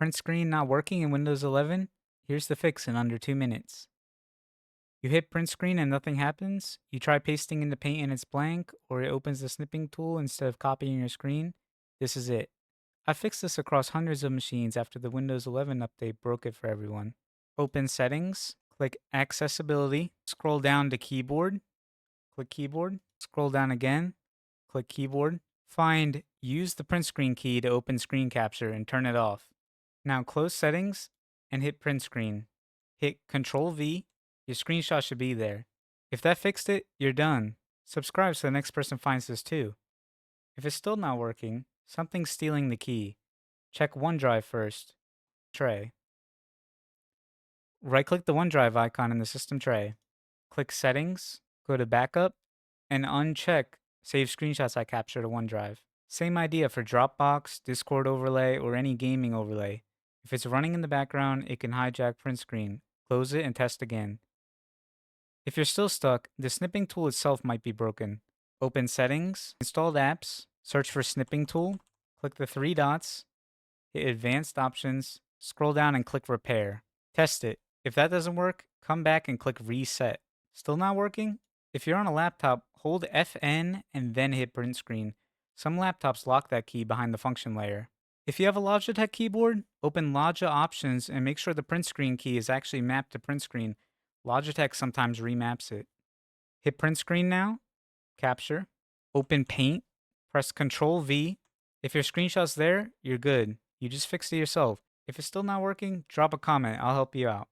Print screen not working in Windows 11? Here's the fix in under 2 minutes. You hit print screen and nothing happens. You try pasting in the paint and it's blank, or it opens the snipping tool instead of copying your screen. This is it. I fixed this across hundreds of machines after the Windows 11 update broke it for everyone. Open Settings, click Accessibility, scroll down to Keyboard, click Keyboard, scroll down again, click Keyboard. Find Use the print screen key to open screen capture and turn it off. Now close Settings and hit print screen. Hit Control V. Your screenshot should be there. If that fixed it, you're done. Subscribe so the next person finds this too. If it's still not working, something's stealing the key. Check OneDrive first. Tray. Right-click the OneDrive icon in the system tray. Click Settings, go to Backup, and uncheck Save Screenshots I Capture to OneDrive. Same idea for Dropbox, Discord overlay, or any gaming overlay. If it's running in the background, it can hijack print screen. Close it and test again. If you're still stuck, the snipping tool itself might be broken. Open Settings, Installed Apps, search for Snipping Tool, click the 3 dots, hit Advanced Options, scroll down and click Repair. Test it. If that doesn't work, come back and click Reset. Still not working? If you're on a laptop, hold FN and then hit print screen. Some laptops lock that key behind the function layer. If you have a Logitech keyboard, open Logi Options and make sure the print screen key is actually mapped to print screen. Logitech sometimes remaps it. Hit print screen now, capture, open Paint, press Control V. If your screenshot's there, you're good. You just fixed it yourself. If it's still not working, drop a comment. I'll help you out.